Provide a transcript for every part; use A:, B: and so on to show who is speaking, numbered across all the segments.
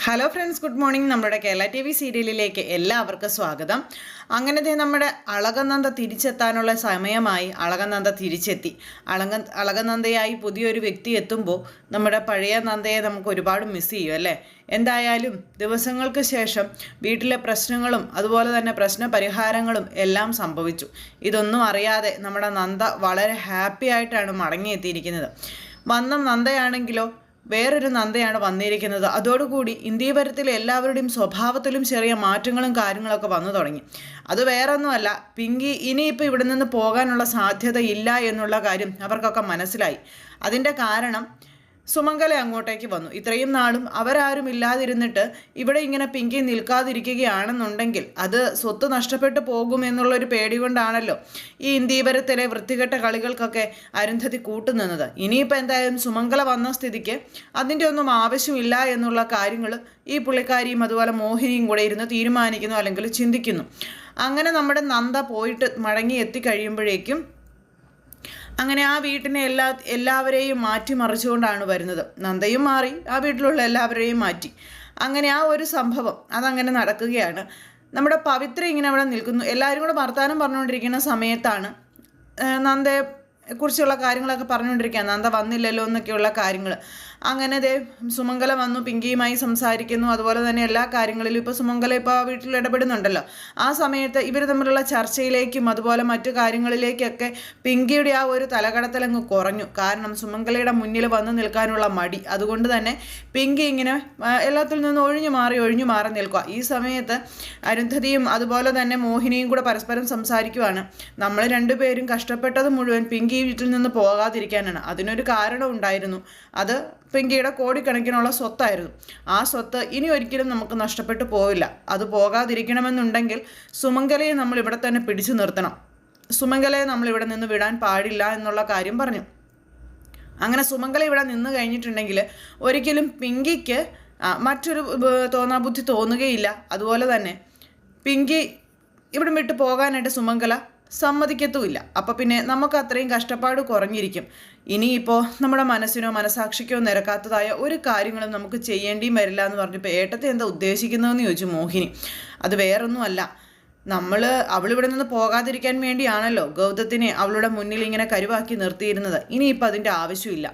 A: Hello friends, good morning. നമ്മുടെ Kerala T V സീരിയലിലേക്ക് എല്ലാവർക്കും സ്വാഗതം. അങ്ങനത്തെ നമ്മുടെ അളകനന്ദ തിരിച്ചെത്താനുള്ള സമയമായി. അളകനന്ദ തിരിച്ചെത്തി. അളകനന്ദയായി പുതിയൊരു വ്യക്തി എത്തുമ്പോൾ നമ്മുടെ പഴയ നന്ദയെ നമുക്ക് ഒരുപാട് മിസ് ചെയ്യും അല്ലേ? എന്തായാലും ദിവസങ്ങൾക്ക് ശേഷം വീട്ടിലെ പ്രശ്നങ്ങളും അതുപോലെ തന്നെ പ്രശ്ന പരിഹാരങ്ങളും എല്ലാം സംഭവിച്ചു. ഇതൊന്നും അറിയാതെ നമ്മുടെ നന്ദ വളരെ ഹാപ്പി ആയിട്ടാണ് മടങ്ങിയെത്തിയിരിക്കുന്നത്. വന്ന നന്ദയാണെങ്കിലോ വേറൊരു നന്ദയാണ് വന്നിരിക്കുന്നത്. അതോടുകൂടി ഇന്ത്യപരത്തിലെ എല്ലാവരുടെയും സ്വഭാവത്തിലും ചെറിയ മാറ്റങ്ങളും കാര്യങ്ങളൊക്കെ വന്നു തുടങ്ങി. അത് വേറൊന്നുമല്ല, പിങ്കി ഇനിയിപ്പോൾ ഇവിടെ നിന്ന് പോകാനുള്ള സാധ്യത ഇല്ല എന്നുള്ള കാര്യം അവർക്കൊക്കെ മനസ്സിലായി. അതിൻ്റെ കാരണം സുമംഗല അങ്ങോട്ടേക്ക് വന്നു. ഇത്രയും നാളും അവരാരും ഇല്ലാതിരുന്നിട്ട് ഇവിടെ ഇങ്ങനെ പിങ്കി നിൽക്കാതിരിക്കുകയാണെന്നുണ്ടെങ്കിൽ അത് സ്വത്ത് നഷ്ടപ്പെട്ടു പോകുമെന്നുള്ളൊരു പേടി കൊണ്ടാണല്ലോ ഈ ഇന്ത്യപരത്തിലെ വൃത്തികെട്ട കളികൾക്കൊക്കെ അരുന്ധതി കൂട്ടുനിന്നത്. ഇനിയിപ്പോൾ എന്തായാലും സുമംഗല വന്ന സ്ഥിതിക്ക് അതിൻ്റെ ഒന്നും ആവശ്യമില്ല എന്നുള്ള കാര്യങ്ങൾ ഈ പുള്ളിക്കാരിയും അതുപോലെ മോഹിനിയും കൂടെ ഇരുന്ന് തീരുമാനിക്കുന്നു, അല്ലെങ്കിൽ ചിന്തിക്കുന്നു. അങ്ങനെ നമ്മുടെ നന്ദ പോയിട്ട് മടങ്ങി എത്തിക്കഴിയുമ്പോഴേക്കും അങ്ങനെ ആ വീട്ടിനെ എല്ലാവരെയും മാറ്റിമറിച്ചുകൊണ്ടാണ് വരുന്നത്. നന്ദയും മാറി, ആ വീട്ടിലുള്ള എല്ലാവരെയും മാറ്റി. അങ്ങനെ ആ ഒരു സംഭവം അതങ്ങനെ നടക്കുകയാണ്. നമ്മുടെ പവിത്ര ഇങ്ങനെ അവിടെ നിൽക്കുന്നു. എല്ലാവരും കൂടെ വർത്താനം പറഞ്ഞുകൊണ്ടിരിക്കുന്ന സമയത്താണ് നന്ദയെ കുറിച്ചുള്ള കാര്യങ്ങളൊക്കെ പറഞ്ഞുകൊണ്ടിരിക്കുക. നന്ദ വന്നില്ലല്ലോ എന്നൊക്കെയുള്ള കാര്യങ്ങൾ. അങ്ങനെ സുമംഗല വന്നു, പിങ്കിയുമായി സംസാരിക്കുന്നു. അതുപോലെ തന്നെ എല്ലാ കാര്യങ്ങളിലും ഇപ്പോൾ സുമംഗല ഇപ്പോൾ ആ വീട്ടിൽ ഇടപെടുന്നുണ്ടല്ലോ. ആ സമയത്ത് ഇവർ തമ്മിലുള്ള ചർച്ചയിലേക്കും അതുപോലെ മറ്റു കാര്യങ്ങളിലേക്കൊക്കെ പിങ്കിയുടെ ആ ഒരു തലകടത്തലങ്ങ് കുറഞ്ഞു. കാരണം സുമംഗലയുടെ മുന്നിൽ വന്നു നിൽക്കാനുള്ള മടി. അതുകൊണ്ട് തന്നെ പിങ്കി ഇങ്ങനെ എല്ലാത്തിൽ നിന്നും ഒഴിഞ്ഞു മാറി നിൽക്കുക. ഈ സമയത്ത് അരുന്ധതിയും അതുപോലെ തന്നെ മോഹിനിയും കൂടെ പരസ്പരം സംസാരിക്കുവാണ്. നമ്മൾ രണ്ടുപേരും കഷ്ടപ്പെട്ടത് മുഴുവൻ പിങ്കി വീട്ടിൽ നിന്ന് പോകാതിരിക്കാനാണ്. അതിനൊരു കാരണം ഉണ്ടായിരുന്നു. അത് പിങ്കിയുടെ കോടിക്കണക്കിനുള്ള സ്വത്തായിരുന്നു. ആ സ്വത്ത് ഇനി ഒരിക്കലും നമുക്ക് നഷ്ടപ്പെട്ടു പോവില്ല. അത് പോകാതിരിക്കണമെന്നുണ്ടെങ്കിൽ സുമംഗലയെ നമ്മൾ ഇവിടെ തന്നെ പിടിച്ചു നിർത്തണം. സുമംഗലയെ നമ്മൾ ഇവിടെ നിന്ന് വിടാൻ പാടില്ല എന്നുള്ള കാര്യം പറഞ്ഞു. അങ്ങനെ സുമംഗല ഇവിടെ നിന്ന് കഴിഞ്ഞിട്ടുണ്ടെങ്കിൽ ഒരിക്കലും പിങ്കിക്ക് മറ്റൊരു തോന്നാബുദ്ധി തോന്നുകയില്ല. അതുപോലെ തന്നെ പിങ്കി ഇവിടെ വിട്ട് പോകാനായിട്ട് സുമംഗല സമ്മതിക്കത്തുമില്ല. അപ്പം പിന്നെ നമുക്ക് അത്രയും കഷ്ടപ്പാട് കുറഞ്ഞിരിക്കും. ഇനിയിപ്പോൾ നമ്മുടെ മനസ്സിനോ മനസാക്ഷിക്കോ നിരക്കാത്തതായ ഒരു കാര്യങ്ങളും നമുക്ക് ചെയ്യേണ്ടിയും വരില്ല എന്ന് പറഞ്ഞപ്പോൾ ഏട്ടത്തെ എന്താ ഉദ്ദേശിക്കുന്നതെന്ന് ചോദിച്ചു മോഹിനി. അത് വേറൊന്നുമല്ല, അവളിവിടെ നിന്ന് പോകാതിരിക്കാൻ വേണ്ടിയാണല്ലോ ഗൗതത്തിനെ അവളുടെ മുന്നിൽ ഇങ്ങനെ കരുവാക്കി നിർത്തിയിരുന്നത്. ഇനിയിപ്പോൾ അതിൻ്റെ ആവശ്യമില്ല.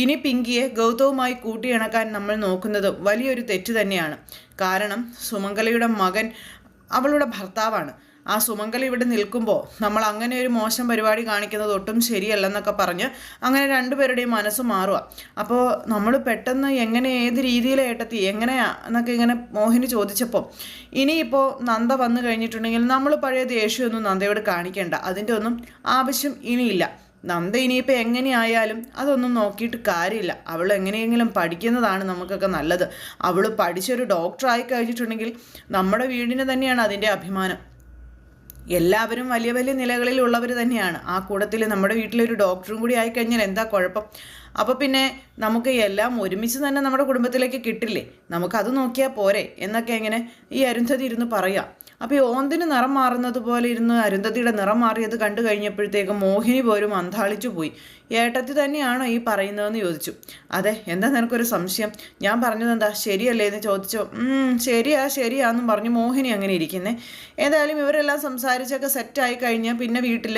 A: ഇനി പിങ്കിയെ ഗൗതവുമായി കൂട്ടിയിണക്കാൻ നമ്മൾ നോക്കുന്നത് വലിയൊരു തെറ്റ് തന്നെയാണ്. കാരണം സുമംഗലയുടെ മകൻ അവളുടെ ഭർത്താവാണ്. ആ സുമംഗല ഇവിടെ നിൽക്കുമ്പോൾ നമ്മൾ അങ്ങനെ ഒരു മോശം പരിപാടി കാണിക്കുന്നത് ഒട്ടും ശരിയല്ലെന്നൊക്കെ പറഞ്ഞ് അങ്ങനെ രണ്ടുപേരുടെയും മനസ്സ് മാറുക. അപ്പോൾ നമ്മൾ പെട്ടെന്ന് ഏത് രീതിയിലേട്ടെത്തി എങ്ങനെയാ എന്നൊക്കെ ഇങ്ങനെ മോഹിനി ചോദിച്ചപ്പോൾ ഇനിയിപ്പോൾ നന്ദ വന്നു കഴിഞ്ഞിട്ടുണ്ടെങ്കിൽ നമ്മൾ പഴയ ദേഷ്യമൊന്നും നന്ദയോട് കാണിക്കേണ്ട. അതിൻ്റെ ഒന്നും ആവശ്യം ഇനിയില്ല. നന്ദ ഇനിയിപ്പോൾ എങ്ങനെയായാലും അതൊന്നും നോക്കിയിട്ട് കാര്യമില്ല. അവൾ എങ്ങനെയെങ്കിലും പഠിക്കുന്നതാണ് നമുക്കൊക്കെ നല്ലത്. അവൾ പഠിച്ചൊരു ഡോക്ടറായി കഴിഞ്ഞിട്ടുണ്ടെങ്കിൽ നമ്മുടെ വീടിന് തന്നെയാണ് അതിൻ്റെ അഭിമാനം. എല്ലാവരും വലിയ വലിയ നിലകളിലുള്ളവർ തന്നെയാണ്. ആ കൂട്ടത്തിൽ നമ്മുടെ വീട്ടിലൊരു ഡോക്ടറും കൂടി ആയിക്കഴിഞ്ഞാൽ എന്താ കുഴപ്പം? അപ്പോൾ പിന്നെ നമുക്ക് എല്ലാം ഒരുമിച്ച് തന്നെ നമ്മുടെ കുടുംബത്തിലേക്ക് കിട്ടില്ലേ? നമുക്കത് നോക്കിയാൽ പോരെ എന്നൊക്കെ എങ്ങനെ ഈ അരുന്ധതി ഇരുന്ന് പറയാം. അപ്പോൾ ഈ ഓന്തിന് നിറം മാറുന്നത് പോലെ ഇരുന്ന് അരുന്ധതിയുടെ നിറം മാറിയത് കണ്ടു കഴിഞ്ഞപ്പോഴത്തേക്കും മോഹിനി പോലും അന്താളിച്ചു പോയി. ഏട്ടത്തി തന്നെയാണോ ഈ പറയുന്നതെന്ന് ചോദിച്ചു. അതെ, എന്താ നിനക്കൊരു സംശയം? ഞാൻ പറഞ്ഞത് എന്താ ശരിയല്ലേ എന്ന് ചോദിച്ചോ. ശരിയാന്നും പറഞ്ഞു മോഹിനി അങ്ങനെ ഇരിക്കുന്നേ. ഏതായാലും ഇവരെല്ലാം സംസാരിച്ചൊക്കെ സെറ്റായി കഴിഞ്ഞാൽ പിന്നെ വീട്ടിൽ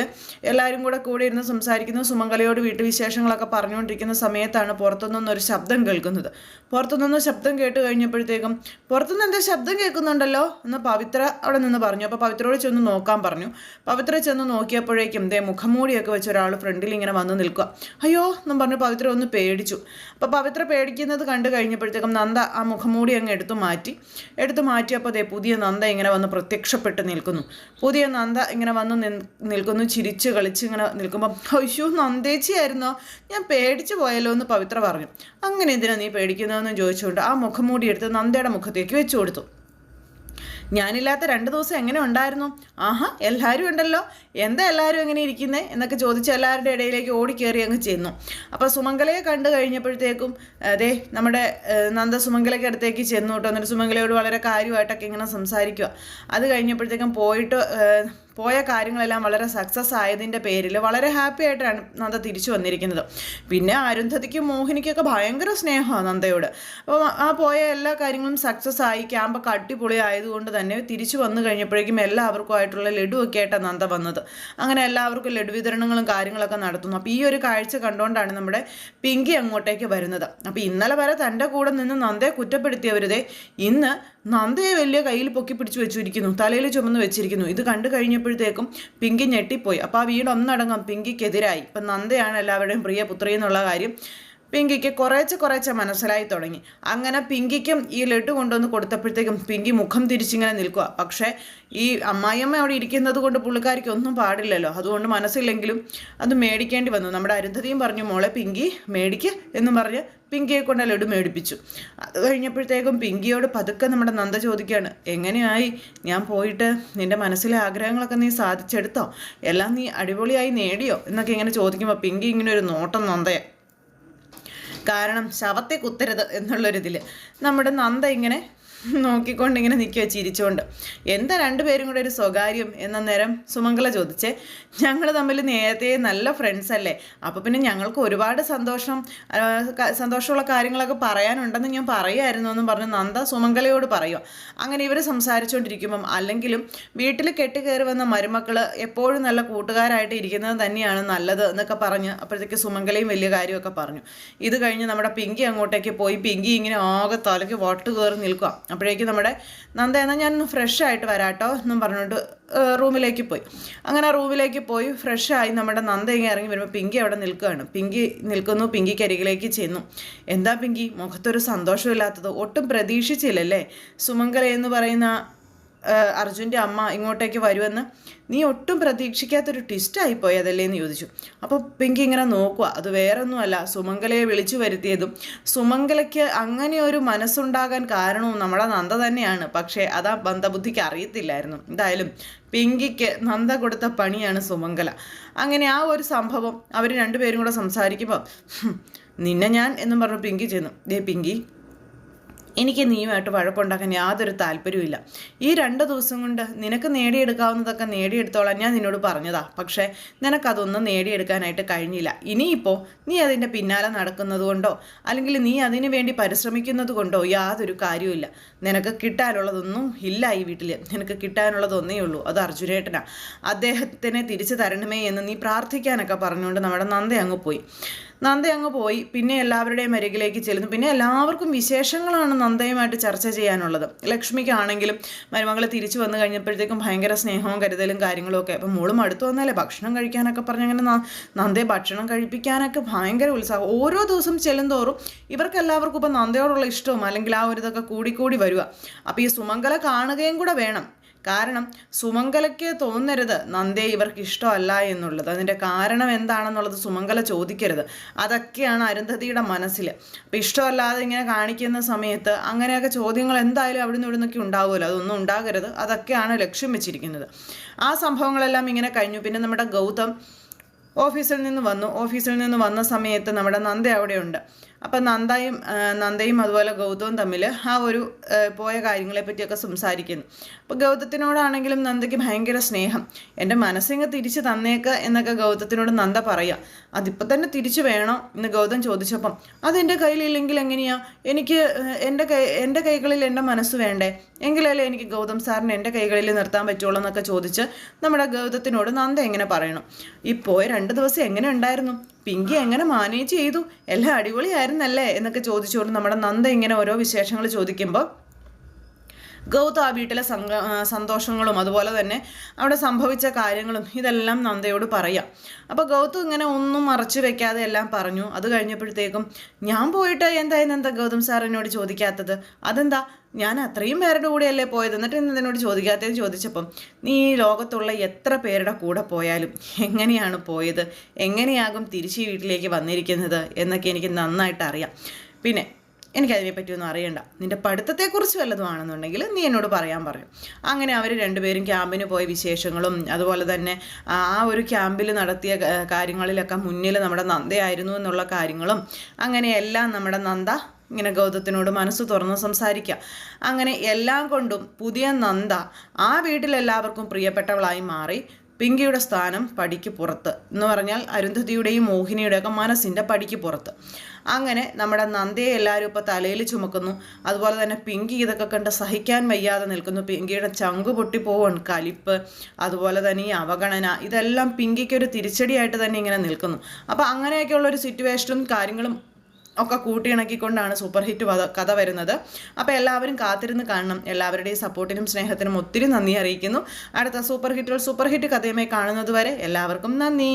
A: എല്ലാവരും കൂടെ ഇരുന്ന് സംസാരിക്കുന്നു. സുമംഗലയോട് വീട്ടുവിശേഷങ്ങളൊക്കെ പറഞ്ഞുകൊണ്ടിരിക്കുന്ന സമയത്താണ് പുറത്തുനിന്നൊരു ശബ്ദം കേൾക്കുന്നത്. പുറത്തുനിന്ന് ശബ്ദം കേട്ട് കഴിഞ്ഞപ്പോഴത്തേക്കും പുറത്തുനിന്ന് എന്താ ശബ്ദം കേൾക്കുന്നുണ്ടല്ലോ എന്ന് പവിത്ര അവിടെ നിന്ന് പറഞ്ഞു. അപ്പോൾ പവിത്രയോട് ചെന്ന് നോക്കാൻ പറഞ്ഞു. പവിത്ര ചെന്ന് നോക്കിയപ്പോഴേക്കും മുഖംമൂടിയൊക്കെ വെച്ച് ഒരാൾ ഫ്രണ്ടിൽ ഇങ്ങനെ വന്ന് നിൽക്കുക. അയ്യോ എന്നും പറഞ്ഞു പവിത്ര ഒന്ന് പേടിച്ചു. അപ്പോൾ പവിത്ര പേടിക്കുന്നത് കണ്ടു കഴിഞ്ഞപ്പോഴത്തേക്കും നന്ദ ആ മുഖംമൂടി അങ്ങ് എടുത്തു മാറ്റിയപ്പോൾ പുതിയ നന്ദ ഇങ്ങനെ വന്ന് പ്രത്യക്ഷപ്പെട്ട് നിൽക്കുന്നു. പുതിയ നന്ദ ഇങ്ങനെ വന്ന് നിൽക്കുന്നു, ചിരിച്ച് കളിച്ച് ഇങ്ങനെ നിൽക്കുമ്പോൾ അയ്യോ നന്ദേച്ചിയായിരുന്നോ, ഞാൻ പേടിച്ചു പോയല്ലോ എന്ന് പവിത്ര പറഞ്ഞു. അങ്ങനെ എന്തിനാ നീ പേടിക്കുന്നതെന്ന് ചോദിച്ചുകൊണ്ട് ആ മുഖംമൂടി എടുത്ത് നന്ദയുടെ മുഖത്തേക്ക് വെച്ചു കൊടുത്തു. ഞാനില്ലാത്ത 2 ദിവസം എങ്ങനെ ഉണ്ടായിരുന്നു? ആഹാ, എല്ലാവരും ഉണ്ടല്ലോ, എന്താ എല്ലാവരും എങ്ങനെ ഇരിക്കുന്നേ എന്നൊക്കെ ചോദിച്ച് എല്ലാവരുടെ ഇടയിലേക്ക് ഓടിക്കയറി അങ്ങ് ചെന്നു. അപ്പോൾ സുമംഗലയെ കണ്ടു കഴിഞ്ഞപ്പോഴത്തേക്കും നമ്മുടെ നന്ദ സുമംഗലയ്ക്ക് അടുത്തേക്ക് ചെന്നു കേട്ടോ. എന്നിട്ട് സുമംഗലയോട് വളരെ കാര്യമായിട്ടൊക്കെ ഇങ്ങനെ സംസാരിക്കുക. അത് കഴിഞ്ഞപ്പോഴത്തേക്കും പോയ കാര്യങ്ങളെല്ലാം വളരെ സക്സസ് ആയതിൻ്റെ പേരിൽ വളരെ ഹാപ്പി ആയിട്ടാണ് നന്ദ തിരിച്ചു വന്നിരിക്കുന്നത്. പിന്നെ അരുന്ധതിക്കും മോഹിനിക്കൊക്കെ ഭയങ്കര സ്നേഹമാണ് നന്ദയോട്. അപ്പോൾ ആ പോയ എല്ലാ കാര്യങ്ങളും സക്സസ് ആയി, ക്യാമ്പൊക്കെ അടിപൊളി ആയതുകൊണ്ട് തന്നെ തിരിച്ചു വന്നു കഴിഞ്ഞപ്പോഴേക്കും എല്ലാവർക്കുമായിട്ടുള്ള ലഡുവൊക്കെ ആയിട്ടാണ് നന്ദ വന്നത്. അങ്ങനെ എല്ലാവർക്കും ലഡു വിതരണങ്ങളും കാര്യങ്ങളൊക്കെ നടത്തുന്നു. അപ്പോൾ ഈ ഒരു കാഴ്ച കണ്ടുകൊണ്ടാണ് നമ്മുടെ പിങ്കി അങ്ങോട്ടേക്ക് വരുന്നത്. അപ്പോൾ ഇന്നലെ വരെ തൻ്റെ കൂടെ നിന്ന് നന്ദയെ കുറ്റപ്പെടുത്തിയവരുതേ ഇന്ന് നന്ദയെ വലിയ കയ്യിൽ പൊക്കി പിടിച്ചു വെച്ചിരിക്കുന്നു, തലയിൽ ചുമന്ന് വെച്ചിരിക്കുന്നു. ഇത് കണ്ടു കഴിഞ്ഞപ്പോഴത്തേക്കും പിങ്കി ഞെട്ടിപ്പോയി. അപ്പോൾ ആ വീട് ഒന്നടങ്കം പിങ്കിക്കെതിരായി. ഇപ്പം നന്ദയാണ് എല്ലാവരുടെയും പ്രിയ പുത്രി എന്നുള്ള കാര്യം പിങ്കിക്ക് കുറേശ്ശെ മനസ്സിലായി തുടങ്ങി. അങ്ങനെ പിങ്കിക്കും ഈ ലഡു കൊണ്ടുവന്ന് കൊടുത്തപ്പോഴത്തേക്കും പിങ്കി മുഖം തിരിച്ചിങ്ങനെ നിൽക്കുക. പക്ഷേ ഈ അമ്മായിയമ്മ അവിടെ ഇരിക്കുന്നത് കൊണ്ട് പുള്ളിക്കാരിക്ക് ഒന്നും പാടില്ലല്ലോ. അതുകൊണ്ട് മനസ്സില്ലെങ്കിലും അത് മേടിക്കേണ്ടി വന്നു. നമ്മുടെ അരുന്ധതിയും പറഞ്ഞു, മോളെ പിങ്കി മേടിക്ക് എന്നും പറഞ്ഞ് പിങ്കിയെ കൊണ്ട് ലഡു മേടിപ്പിച്ചു. അത് കഴിഞ്ഞപ്പോഴത്തേക്കും പിങ്കിയോട് പതുക്കെ നമ്മുടെ നന്ദ ചോദിക്കുകയാണ്, എങ്ങനെയായി, ഞാൻ പോയിട്ട് നിൻ്റെ മനസ്സിലെ ആഗ്രഹങ്ങളൊക്കെ നീ സാധിച്ചെടുത്തോ, എല്ലാം നീ അടിപൊളിയായി നേടിയോ എന്നൊക്കെ ഇങ്ങനെ ചോദിക്കുമ്പോൾ പിങ്കി ഇങ്ങനെ ഒരു നോട്ടം നന്ദയെ. കാരണം ശവത്തെ കുത്തരുത് എന്നുള്ളൊരിതിൽ നമ്മുടെ നന്ദ ഇങ്ങനെ നോക്കിക്കൊണ്ടിങ്ങനെ നിൽക്കുക ചിരിച്ചുകൊണ്ട്. എന്താ രണ്ടുപേരും കൂടെ ഒരു സ്വകാര്യം എന്ന നേരം സുമംഗല ചോദിച്ചേ. ഞങ്ങൾ തമ്മിൽ നേരത്തെ നല്ല ഫ്രണ്ട്സ് അല്ലേ, അപ്പോൾ പിന്നെ ഞങ്ങൾക്ക് ഒരുപാട് സന്തോഷമുള്ള കാര്യങ്ങളൊക്കെ പറയാനുണ്ടെന്ന് ഞാൻ പറയുമായിരുന്നു എന്നും പറഞ്ഞ് നന്ദ സുമംഗലയോട് പറയുക. അങ്ങനെ ഇവർ സംസാരിച്ചുകൊണ്ടിരിക്കുമ്പം അല്ലെങ്കിലും വീട്ടിൽ കെട്ടിക്കയറി വന്ന മരുമക്കൾ എപ്പോഴും നല്ല കൂട്ടുകാരായിട്ട് ഇരിക്കുന്നത് തന്നെയാണ് നല്ലത് എന്നൊക്കെ പറഞ്ഞ് അപ്പോഴത്തേക്ക് സുമംഗലയും വലിയ കാര്യമൊക്കെ പറഞ്ഞു. ഇത് കഴിഞ്ഞ് നമ്മുടെ പിങ്കി അങ്ങോട്ടേക്ക് പോയി പിങ്കി ഇങ്ങനെ ആകെ തലയ്ക്ക് വോട്ട് കയറി നിൽക്കുക. അപ്പോഴേക്കും നമ്മുടെ നന്ദ എന്നാൽ ഞാൻ ഫ്രഷ് ആയിട്ട് വരാട്ടോ എന്നും പറഞ്ഞിട്ട് റൂമിലേക്ക് പോയി. അങ്ങനെ റൂമിലേക്ക് പോയി ഫ്രഷായി നമ്മുടെ നന്ദ ഇങ്ങനെ ഇറങ്ങി വരുമ്പോൾ പിങ്കി അവിടെ നിൽക്കുകയാണ്. പിങ്കി നിൽക്കുന്നു, പിങ്കിക്ക് അരികിലേക്ക് ചെന്നു. എന്താ പിങ്കി മുഖത്തൊരു സന്തോഷമില്ലാത്തത്? ഒട്ടും പ്രതീക്ഷിച്ചില്ലല്ലേ സുമംഗല എന്ന് പറയുന്ന അർജുൻ്റെ അമ്മ ഇങ്ങോട്ടേക്ക് വരുമെന്ന്? നീ ഒട്ടും പ്രതീക്ഷിക്കാത്തൊരു ട്വിസ്റ്റായിപ്പോയി അതല്ലേ എന്ന് ചോദിച്ചു. അപ്പോൾ പിങ്കി ഇങ്ങനെ നോക്കുക. അത് വേറൊന്നുമല്ല, സുമംഗലയെ വിളിച്ചു വരുത്തിയതും സുമംഗലയ്ക്ക് അങ്ങനെ ഒരു മനസ്സുണ്ടാകാൻ കാരണവും നമ്മുടെ നന്ദ തന്നെയാണ്. പക്ഷേ അത് ആ ബന്ധബുദ്ധിക്ക് അറിയത്തില്ലായിരുന്നു. എന്തായാലും പിങ്കിക്ക് നന്ദ കൊടുത്ത പണിയാണ് സുമംഗല. അങ്ങനെ ആ ഒരു സംഭവം അവർ രണ്ടുപേരും കൂടെ സംസാരിക്കുമ്പോൾ നിന്നെ ഞാൻ എന്നും പറഞ്ഞു പിങ്കി ചെന്നു. ദേ പിങ്കി, എനിക്ക് നീയുമായിട്ട് വഴക്കുണ്ടാക്കാൻ യാതൊരു താല്പര്യമില്ല. ഈ 2 ദിവസം കൊണ്ട് നിനക്ക് നേടിയെടുക്കാവുന്നതൊക്കെ നേടിയെടുത്തോളാം ഞാൻ നിന്നോട് പറഞ്ഞതാ. പക്ഷേ നിനക്കതൊന്നും നേടിയെടുക്കാനായിട്ട് കഴിഞ്ഞില്ല. ഇനിയിപ്പോൾ നീ അതിൻ്റെ പിന്നാലെ നടക്കുന്നത് കൊണ്ടോ അല്ലെങ്കിൽ നീ അതിനു വേണ്ടി പരിശ്രമിക്കുന്നത് കൊണ്ടോ യാതൊരു കാര്യവുമില്ല. നിനക്ക് കിട്ടാനുള്ളതൊന്നും ഇല്ല ഈ വീട്ടിൽ. നിനക്ക് കിട്ടാനുള്ളതൊന്നേ ഉള്ളൂ, അത് അർജുനേട്ടനാണ്. അദ്ദേഹത്തിനെ തിരിച്ചു തരണമേ എന്ന് നീ പ്രാർത്ഥിക്കാനൊക്കെ പറഞ്ഞുകൊണ്ട് നമ്മുടെ നന്ദ അങ്ങ് പോയി. പിന്നെ എല്ലാവരുടെയും അരികിലേക്ക് ചെല്ലുന്നു. പിന്നെ എല്ലാവർക്കും വിശേഷങ്ങളാണ് നന്ദയുമായിട്ട് ചർച്ച ചെയ്യാനുള്ളത്. ലക്ഷ്മിക്കാണെങ്കിലും മരുമകൾ തിരിച്ചു വന്നു കഴിഞ്ഞപ്പോഴത്തേക്കും ഭയങ്കര സ്നേഹവും കരുതലും കാര്യങ്ങളും ഒക്കെ. അപ്പം മോളും അടുത്ത് വന്നാലേ ഭക്ഷണം കഴിക്കാനൊക്കെ പറഞ്ഞ് അങ്ങനെ നന്ദയെ ഭക്ഷണം കഴിപ്പിക്കാനൊക്കെ ഭയങ്കര ഉത്സാഹം. ഓരോ ദിവസം ചെല്ലുന്തോറും ഇവർക്കെല്ലാവർക്കും ഇപ്പം നന്ദയോടുള്ള ഇഷ്ടവും അല്ലെങ്കിൽ ആ ഒരു ഇതൊക്കെ കൂടി വരിക. അപ്പോൾ ഈ സുമംഗല കാണുകയും കൂടെ വേണം. കാരണം സുമംഗലയ്ക്ക് തോന്നരുത് നന്ദയെ ഇവർക്ക് ഇഷ്ടമല്ല എന്നുള്ളത്. അതിൻ്റെ കാരണം എന്താണെന്നുള്ളത് സുമംഗല ചോദിക്കരുത്. അതൊക്കെയാണ് അരുന്ധതിയുടെ മനസ്സിൽ. അപ്പം ഇഷ്ടമല്ലാതെ ഇങ്ങനെ കാണിക്കുന്ന സമയത്ത് അങ്ങനെയൊക്കെ ചോദ്യങ്ങൾ എന്തായാലും അവിടെ നിന്നൊക്കെ ഉണ്ടാവുമല്ലോ. അതൊന്നും ഉണ്ടാകരുത്. അതൊക്കെയാണ് ലക്ഷ്യം വെച്ചിരിക്കുന്നത്. ആ സംഭവങ്ങളെല്ലാം ഇങ്ങനെ കഴിഞ്ഞു. പിന്നെ നമ്മുടെ ഗൗതം ഓഫീസിൽ നിന്ന് വന്ന സമയത്ത് നമ്മുടെ നന്ദ അവിടെയുണ്ട്. അപ്പം നന്ദയും അതുപോലെ ഗൗതവും തമ്മിൽ ആ ഒരു പോയ കാര്യങ്ങളെ പറ്റിയൊക്കെ സംസാരിക്കുന്നു. അപ്പോൾ ഗൗതത്തിനോടാണെങ്കിലും നന്ദയ്ക്ക് ഭയങ്കര സ്നേഹം. എൻ്റെ മനസ്സിങ്ങ് തിരിച്ച് തന്നേക്ക് എന്നൊക്കെ ഗൗതത്തിനോട് നന്ദ പറയുക. അതിപ്പോൾ തന്നെ തിരിച്ചു വേണോ എന്ന് ഗൗതം ചോദിച്ചപ്പം അതെൻ്റെ കയ്യിലില്ലെങ്കിൽ എങ്ങനെയാ? എനിക്ക് എൻ്റെ കൈകളിൽ എൻ്റെ മനസ്സ് വേണ്ടേ? എങ്കിലല്ലേ എനിക്ക് ഗൗതം സാറിന് എൻ്റെ കൈകളിൽ നിർത്താൻ പറ്റുള്ളൂ എന്നൊക്കെ ചോദിച്ച് നമ്മുടെ ഗൗതത്തിനോട് നന്ദ എങ്ങനെ പറയണം. ഈ പോയ 2 ദിവസം എങ്ങനെ ഉണ്ടായിരുന്നു? പിങ്കി എങ്ങനെ മാനേജ് ചെയ്തു? എല്ലാം അടിപൊളിയായിരുന്നല്ലേ എന്നൊക്കെ ചോദിച്ചുകൊണ്ട് നമ്മുടെ നന്ദ ഇങ്ങനെ ഓരോ വിശേഷങ്ങൾ ചോദിക്കുമ്പോൾ ഗൗതം ആ വീട്ടിലെ സന്തോഷങ്ങളും അതുപോലെ തന്നെ അവിടെ സംഭവിച്ച കാര്യങ്ങളും ഇതെല്ലാം നന്ദയോട് പറയാം. അപ്പോൾ ഗൗതം ഇങ്ങനെ ഒന്നും മറച്ചു വെക്കാതെ എല്ലാം പറഞ്ഞു. അത് കഴിഞ്ഞപ്പോഴത്തേക്കും ഞാൻ പോയിട്ട് എന്താ ഗൗതം സാർ എന്നോട് ചോദിക്കാത്തത്? അതെന്താ? ഞാൻ അത്രയും പേരുടെ കൂടെയല്ലേ പോയത്, എന്നിട്ട് എന്നോട് ചോദിക്കാത്തതെന്ന് ചോദിച്ചപ്പം നീ ലോകത്തുള്ള എത്ര പേരുടെ കൂടെ പോയാലും എങ്ങനെയാണ് പോയത്, എങ്ങനെയാകും തിരിച്ച് വീട്ടിലേക്ക് വന്നിരിക്കുന്നത് എന്നൊക്കെ എനിക്ക് നന്നായിട്ട് അറിയാം. പിന്നെ എനിക്കതിനെപ്പറ്റിയൊന്നും അറിയണ്ട. നിൻ്റെ പഠിത്തത്തെക്കുറിച്ച് വല്ലതും ആണെന്നുണ്ടെങ്കിൽ നീ എന്നോട് പറയാൻ പറഞ്ഞു. അങ്ങനെ അവർ രണ്ടുപേരും ക്യാമ്പിന് പോയ വിശേഷങ്ങളും അതുപോലെ തന്നെ ആ ഒരു ക്യാമ്പിൽ നടത്തിയ കാര്യങ്ങളിലൊക്കെ മുന്നിൽ നമ്മുടെ നന്ദയായിരുന്നു എന്നുള്ള കാര്യങ്ങളും അങ്ങനെയെല്ലാം നമ്മുടെ നന്ദ ഇങ്ങനെ ഗൗതത്തിനോട് മനസ്സ് തുറന്ന് സംസാരിക്കുക. അങ്ങനെ എല്ലാം കൊണ്ടും പുതിയ നന്ദ ആ വീട്ടിലെല്ലാവർക്കും പ്രിയപ്പെട്ടവളായി മാറി. പിങ്കിയുടെ സ്ഥാനം പടിക്ക് പുറത്ത് എന്ന് പറഞ്ഞാൽ അരുന്ധതിയുടെയും മോഹിനിയുടെയും ഒക്കെ മനസ്സിൻ്റെ പടിക്ക് പുറത്ത്. അങ്ങനെ നമ്മുടെ നന്ദയെ എല്ലാവരും ഇപ്പോൾ തലയിൽ ചുമക്കുന്നു. അതുപോലെ തന്നെ പിങ്കി ഇതൊക്കെ കണ്ട് സഹിക്കാൻ വയ്യാതെ നിൽക്കുന്നു. പിങ്കിയുടെ ചങ്കു പൊട്ടിപ്പോവാണ്. കലിപ്പ്, അതുപോലെ തന്നെ ഈ അവഗണന, ഇതെല്ലാം പിങ്കിക്കൊരു തിരിച്ചടിയായിട്ട് തന്നെ ഇങ്ങനെ നിൽക്കുന്നു. അപ്പോൾ അങ്ങനെയൊക്കെയുള്ളൊരു സിറ്റുവേഷനും കാര്യങ്ങളും ഒക്കെ കൂട്ടിയിണക്കിക്കൊണ്ടാണ് സൂപ്പർ ഹിറ്റ് കഥ വരുന്നത്. അപ്പോൾ എല്ലാവരും കാത്തിരുന്ന് കാണണം. എല്ലാവരുടെയും സപ്പോർട്ടിനും സ്നേഹത്തിനും ഒത്തിരി നന്ദി അറിയിക്കുന്നു. അടുത്ത സൂപ്പർ ഹിറ്റ് കഥയുമായി കാണുന്നത് വരെ എല്ലാവർക്കും നന്ദി.